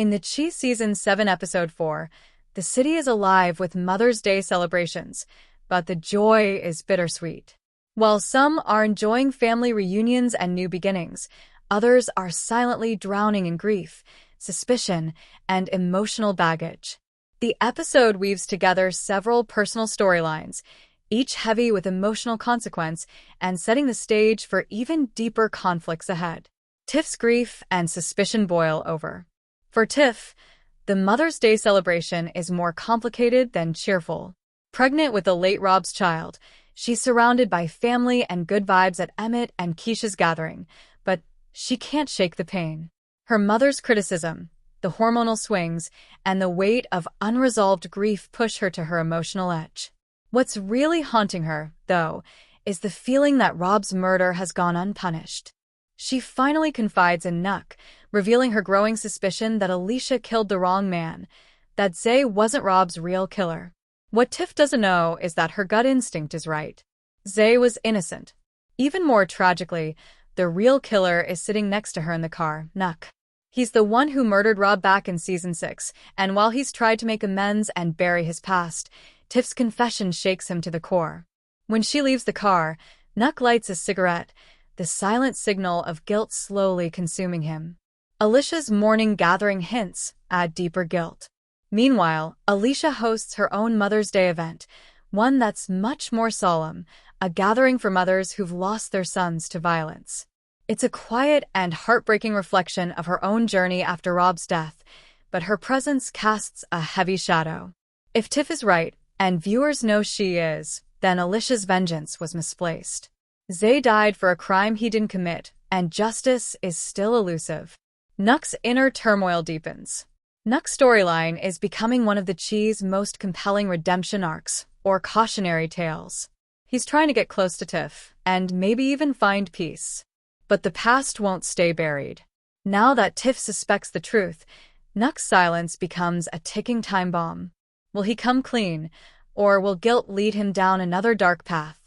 In the Chi Season 7 Episode 4, the city is alive with Mother's Day celebrations, but the joy is bittersweet. While some are enjoying family reunions and new beginnings, others are silently drowning in grief, suspicion, and emotional baggage. The episode weaves together several personal storylines, each heavy with emotional consequence and setting the stage for even deeper conflicts ahead. Tiff's grief and suspicion boil over. For Tiff, the Mother's Day celebration is more complicated than cheerful. Pregnant with the late Rob's child, she's surrounded by family and good vibes at Emmett and Keisha's gathering, but she can't shake the pain. Her mother's criticism, the hormonal swings, and the weight of unresolved grief push her to her emotional edge. What's really haunting her, though, is the feeling that Rob's murder has gone unpunished. She finally confides in Nuck, revealing her growing suspicion that Alicia killed the wrong man, that Zay wasn't Rob's real killer. What Tiff doesn't know is that her gut instinct is right. Zay was innocent. Even more tragically, the real killer is sitting next to her in the car, Nuck. He's the one who murdered Rob back in Season 6, and while he's tried to make amends and bury his past, Tiff's confession shakes him to the core. When she leaves the car, Nuck lights a cigarette, the silent signal of guilt slowly consuming him. Alicia's morning gathering hints add deeper guilt. Meanwhile, Alicia hosts her own Mother's Day event, one that's much more solemn, a gathering for mothers who've lost their sons to violence. It's a quiet and heartbreaking reflection of her own journey after Rob's death, but her presence casts a heavy shadow. If Tiff is right, and viewers know she is, then Alicia's vengeance was misplaced. Zay died for a crime he didn't commit, and justice is still elusive. Nuck's inner turmoil deepens. Nuck's storyline is becoming one of the Chi's most compelling redemption arcs, or cautionary tales. He's trying to get close to Tiff, and maybe even find peace. But the past won't stay buried. Now that Tiff suspects the truth, Nuck's silence becomes a ticking time bomb. Will he come clean, or will guilt lead him down another dark path?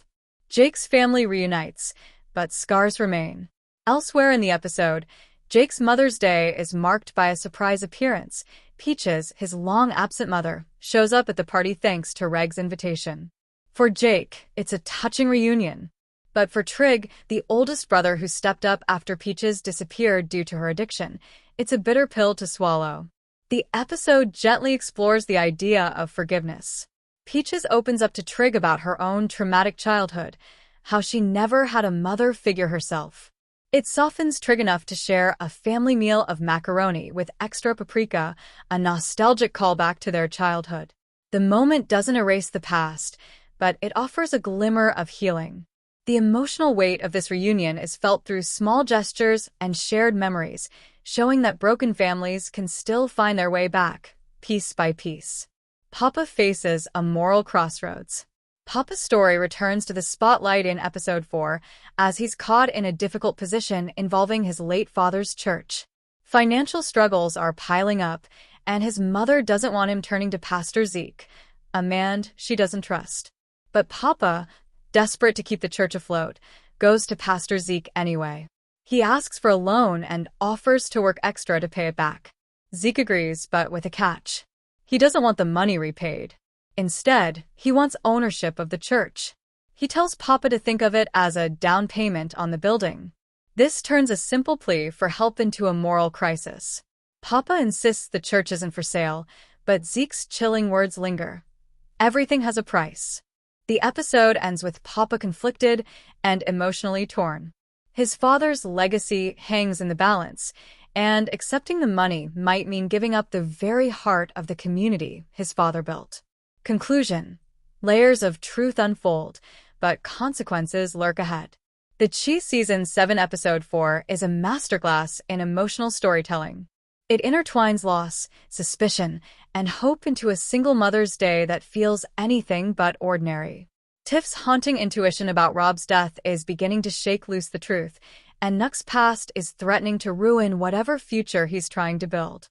Jake's family reunites, but scars remain. Elsewhere in the episode, Jake's Mother's Day is marked by a surprise appearance. Peaches, his long-absent mother, shows up at the party thanks to Reg's invitation. For Jake, it's a touching reunion. But for Trig, the oldest brother who stepped up after Peaches disappeared due to her addiction, it's a bitter pill to swallow. The episode gently explores the idea of forgiveness. Peaches opens up to Trig about her own traumatic childhood, how she never had a mother figure herself. It softens Trig enough to share a family meal of macaroni with extra paprika, a nostalgic callback to their childhood. The moment doesn't erase the past, but it offers a glimmer of healing. The emotional weight of this reunion is felt through small gestures and shared memories, showing that broken families can still find their way back, piece by piece. Papa faces a moral crossroads. Papa's story returns to the spotlight in Episode 4 as he's caught in a difficult position involving his late father's church. Financial struggles are piling up, and his mother doesn't want him turning to Pastor Zeke, a man she doesn't trust. But Papa, desperate to keep the church afloat, goes to Pastor Zeke anyway. He asks for a loan and offers to work extra to pay it back. Zeke agrees, but with a catch. He doesn't want the money repaid. Instead, he wants ownership of the church. He tells Papa to think of it as a down payment on the building. This turns a simple plea for help into a moral crisis. Papa insists the church isn't for sale, but Zeke's chilling words linger. Everything has a price. The episode ends with Papa conflicted and emotionally torn. His father's legacy hangs in the balance, and accepting the money might mean giving up the very heart of the community his father built. Conclusion. Layers of truth unfold, but consequences lurk ahead. The Chi Season 7 Episode 4 is a masterclass in emotional storytelling. It intertwines loss, suspicion, and hope into a single Mother's Day that feels anything but ordinary. Tiff's haunting intuition about Rob's death is beginning to shake loose the truth, and Nuck's past is threatening to ruin whatever future he's trying to build.